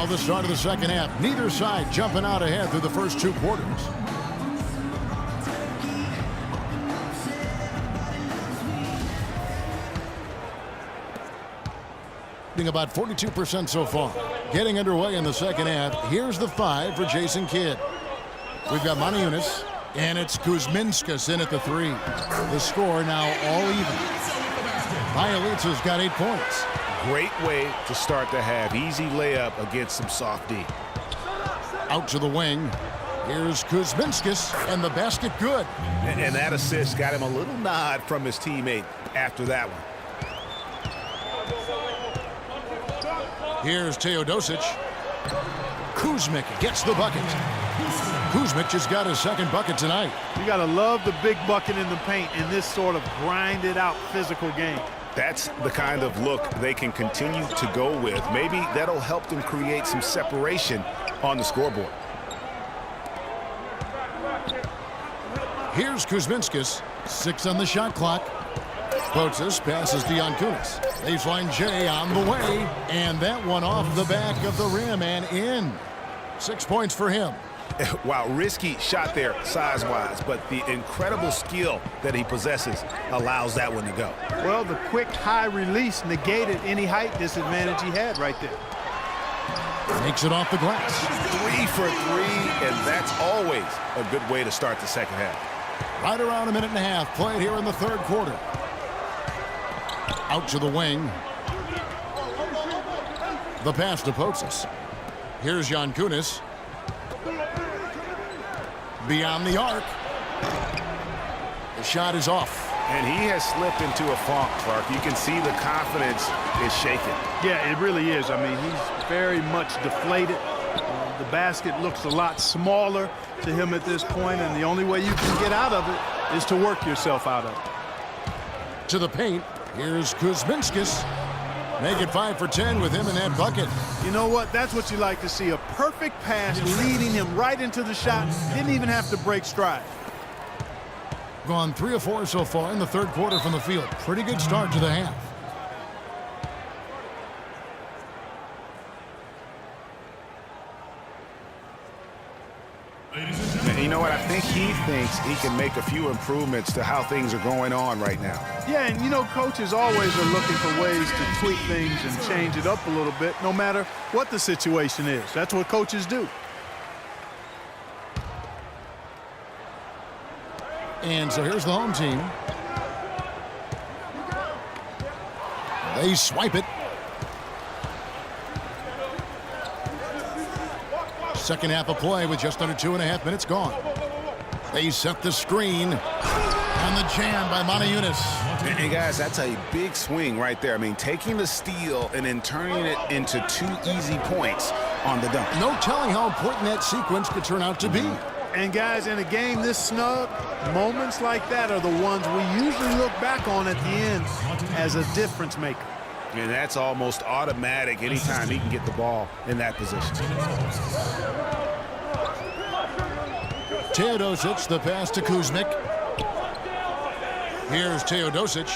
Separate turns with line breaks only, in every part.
Now the start of the second half. Neither side jumping out ahead through the first two quarters. About 42% so far. Getting underway in the second half. Here's the 5 for Jason Kidd. We've got Maniunas, and it's Kuzminskas in at the 3. The score now all even. Bielitsa's got 8 points.
Great way to start the half. Easy layup against some soft D.
Out to the wing. Here's Kuzminskas, and the basket good.
And that assist got him a little nod from his teammate after that one.
Here's Teodosic. Kuzmic gets the bucket. Kuzmic has got his second bucket tonight.
You got to love the big bucket in the paint in this sort of grinded-out physical game.
That's the kind of look they can continue to go with. Maybe that'll help them create some separation on the scoreboard.
Here's Kuzminskas. 6 on the shot clock. Potzis passes to Yankunis. Baseline J on the way. And that one off the back of the rim and in. 6 points for him.
Wow, risky shot there size-wise, but the incredible skill that he possesses allows that one to go.
Well, the quick high release negated any height disadvantage he had right there.
Makes it off the glass.
3 for 3, and that's always a good way to start the second half.
Right around a minute and a half played here in the third quarter. Out to the wing. The pass to Potzis. Here's Yankunis. Beyond the arc. The shot is off.
And he has slipped into a funk, Clark. You can see the confidence is shaken.
Yeah, it really is. I mean, he's very much deflated. The basket looks a lot smaller to him at this point, and the only way you can get out of it is to work yourself out of it.
To the paint. Here's Kuzminskas. Make it 5 for 10 with him in that bucket.
You know what? That's what you like to see. A perfect pass leading him right into the shot. Didn't even have to break stride.
Gone 3 of 4 so far in the third quarter from the field. Pretty good start to the half.
And you know what? I think he thinks he can make a few improvements to how things are going on right now.
Yeah, and you know, coaches always are looking for ways to tweak things and change it up a little bit, no matter what the situation is. That's what coaches do.
And so here's the home team. They swipe it. Second half of play with just under 2.5 minutes gone. They set the screen. And the jam by Maniunas.
And guys, that's a big swing right there. I mean, taking the steal and then turning it into 2 easy points on the dunk.
No telling how important that sequence could turn out to be.
And guys, in a game this snug, moments like that are the ones we usually look back on at the end as a difference maker.
And that's almost automatic anytime he can get the ball in that position.
Teodosic, the pass to Kuzmic. Here's Teodosic.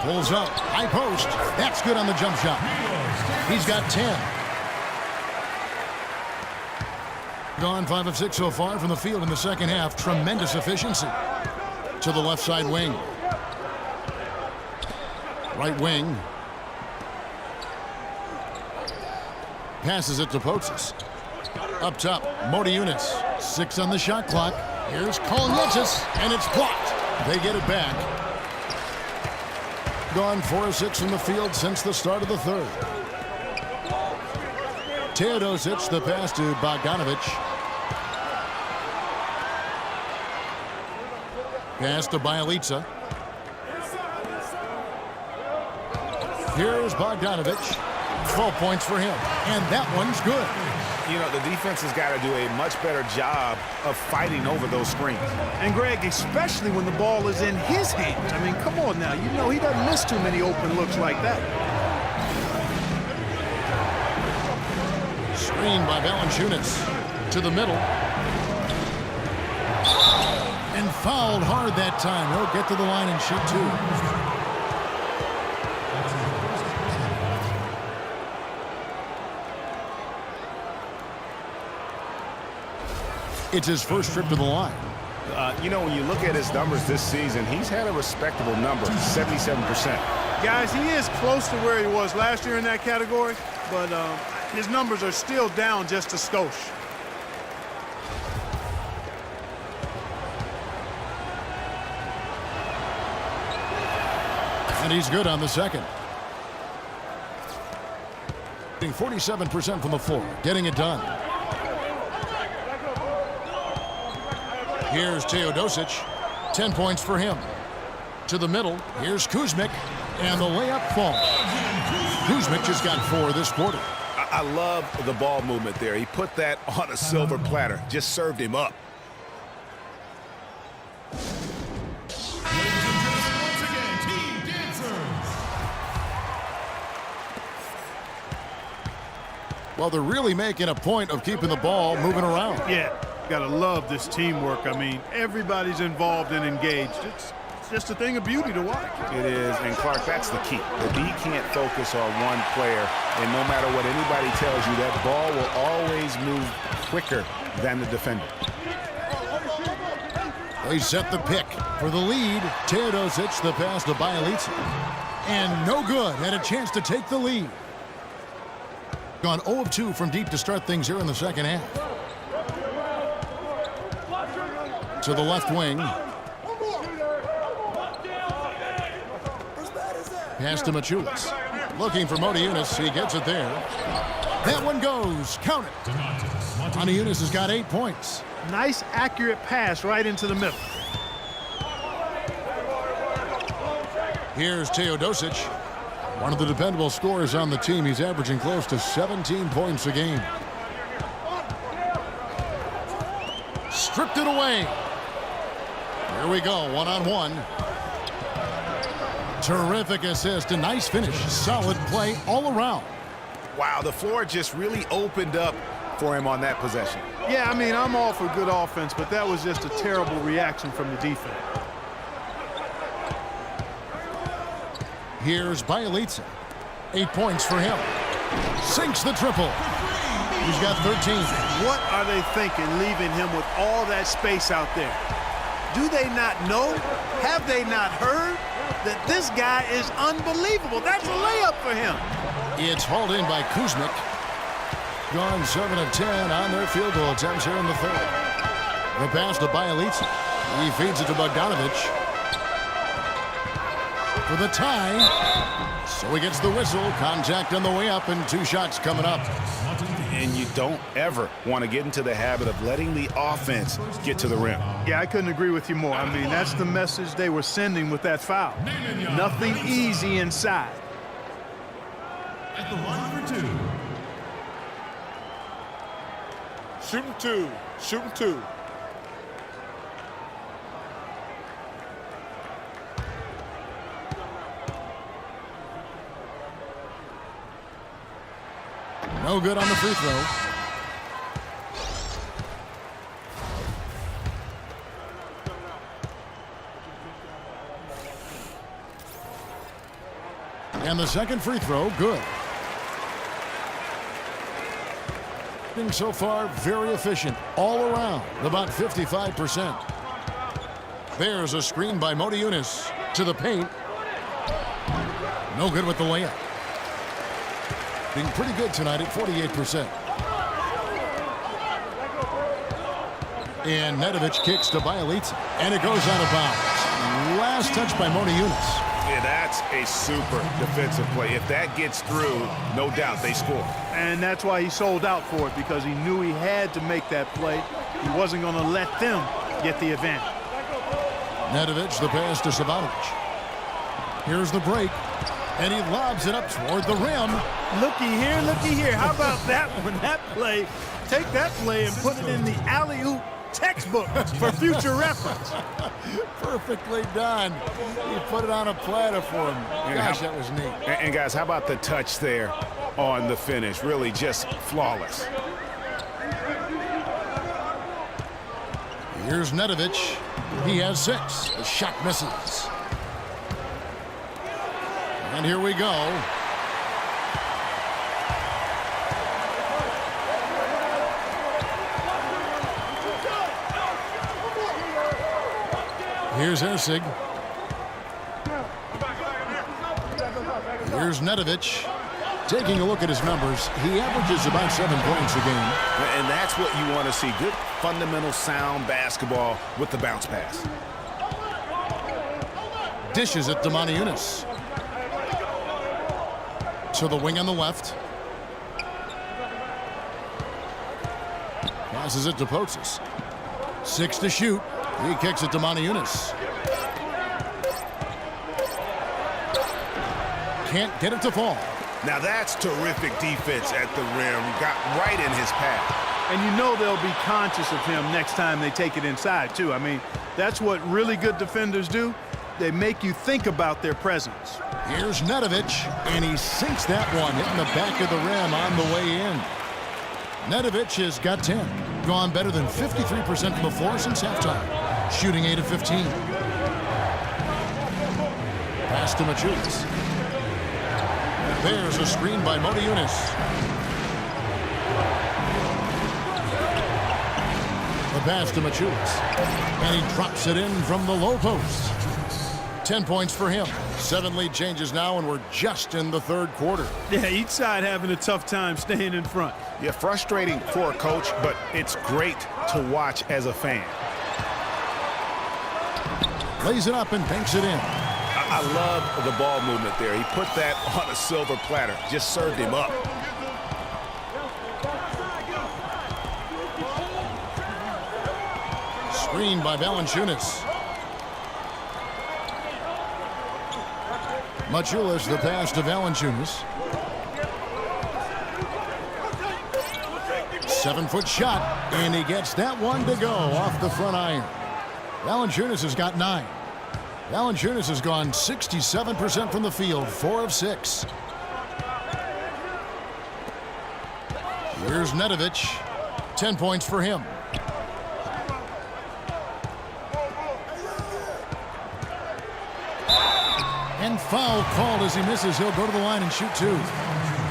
Pulls up, high post. That's good on the jump shot. He's got 10. Gone 5 of 6 so far from the field in the second half. Tremendous efficiency. To the left side wing. Right wing. Passes it to Potzis. Up top, Maniunas. 6 on the shot clock. Here's Kolonyetis, and it's blocked. They get it back. Gone 4 of 6 from the field since the start of the third. Teodosic, the pass to Bogdanovic. Pass to Bielitsa. Here's Bogdanovic. 12 points for him, and that one's good.
You know, the defense has got to do a much better job of fighting over those screens.
And Greg, especially when the ball is in his hands. I mean, come on now. You know he doesn't miss too many open looks like that.
Screen by Valanciunas. To the middle. And fouled hard that time. He'll get to the line and shoot 2. It's his first trip to the line.
You know, when you look at his numbers this season, he's had a respectable number, 77%.
Guys, he is close to where he was last year in that category, but his numbers are still down just a skosh.
And he's good on the second. 47% from the floor, getting it done. Here's Teodosic, 10 points for him. To the middle, here's Kuzmic, and the layup falls. Kuzmic just got 4 this quarter.
I love the ball movement there. He put that on a silver platter, just served him up.
Well, they're really making a point of keeping the ball moving around.
Yeah, gotta love this teamwork. I mean, everybody's involved and engaged. It's just a thing of beauty to watch.
It is, and Clark, that's the key. The D can't focus on one player, and no matter what anybody tells you, that ball will always move quicker than the defender.
They set the pick for the lead. Teodosic, the pass to Bialica. And no good. Had a chance to take the lead. Gone 0 of 2 from deep to start things here in the second half. To the left wing. Pass to Machulis. Looking for Motiejunas. He gets it there. That one goes. Count it. Motiejunas has got 8 points.
Nice, accurate pass right into the middle.
Here's Teodosic. One of the dependable scorers on the team. He's averaging close to 17 points a game. Stripped it away. Here we go, one-on-one. Terrific assist, a nice finish. Solid play all around.
Wow, the floor just really opened up for him on that possession.
Yeah, I mean, I'm all for good offense, but that was just a terrible reaction from the defense.
Here's Bialica. 8 points for him. Sinks the triple. He's got 13.
What are they thinking, leaving him with all that space out there? Do they not know? Have they not heard that this guy is unbelievable? That's a layup for him.
It's hauled in by Kuzmic. Gone 7 of 10 on their field goal attempts here in the third. The pass to Bialica. He feeds it to Bogdanovic. For the tie. So he gets the whistle. Contact on the way up and 2 shots coming up.
And you don't ever want to get into the habit of letting the offense get to the rim.
Yeah, I couldn't agree with you more. I mean, that's the message they were sending with that foul. Nothing easy inside.
At the line for 2.
Shooting 2. Shooting 2.
No good on the free throw. And the second free throw, good. So far, very efficient all around, about 55%. There's a screen by Motiejunas to the paint. No good with the layup. Being pretty good tonight at 48%. And Nedovic kicks to Bialica, and it goes out of bounds. Last touch by Motiejunas.
Yeah, that's a super defensive play. If that gets through, no doubt they score.
And that's why he sold out for it, because he knew he had to make that play. He wasn't going to let them get the advantage.
Nedovic, the pass to Sabanovic. Here's the break, and he lobs it up toward the rim.
Looky here. How about that one? That play, take that play and put it in the alley-oop textbook for future reference.
Perfectly done. He put it on a platter for him. Gosh, that was neat.
And guys, how about the touch there on the finish? Really just flawless.
Here's Nedovic. He has 6. The shot misses. And here we go. Here's Ersig. Here's Nedovic. Taking a look at his numbers, he averages about 7 points a game.
And that's what you want to see. Good, fundamental, sound basketball with the bounce pass.
Dishes it to Maniunas. To the wing on the left. Passes it to Potsis. 6 to shoot. He kicks it to Maniunas. Can't get it to fall.
Now that's terrific defense at the rim. Got right in his path.
And you know they'll be conscious of him next time they take it inside, too. I mean, that's what really good defenders do. They make you think about their presence.
Here's Nedovic, and he sinks that one, hitting the back of the rim on the way in. Nedovic has got 10. Gone better than 53% from the floor since halftime. Shooting 8 of 15. Pass to Machulis. There's a screen by Maniunas. The pass to Machulis. And he drops it in from the low post. 10 points for him. 7 lead changes now, and we're just in the third quarter.
Yeah, each side having a tough time staying in front.
Yeah, frustrating for a coach, but it's great to watch as a fan.
Lays it up and banks it in.
I love the ball movement there. He put that on a silver platter. Just served him up.
Screen by Valanciunas. Machulis, the pass to Valanciunas. 7-foot shot, and he gets that one to go off the front iron. Valanciunas has got 9. Valanciunas has gone 67% from the field, 4 of 6. Here's Nedovic. 10 points for him. And foul called as he misses. He'll go to the line and shoot 2.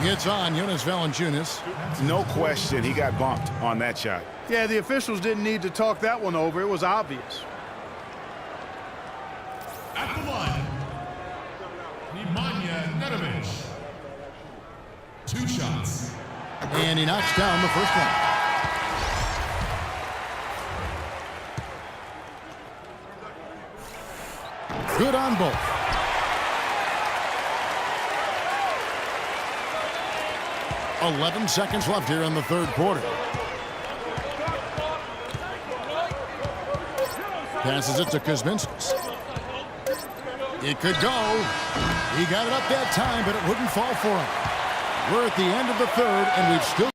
It's on Jonas Valanciunas.
No question, he got bumped on that shot.
Yeah, the officials didn't need to talk that one over. It was obvious.
At the line, Nemanja Nedovic. 2 shots.
And he knocks down the first one. Good on both. .11 seconds left here in the third quarter. Passes it to Kuzminskas. It could go. He got it up that time, but it wouldn't fall for him. We're at the end of the third, and we've still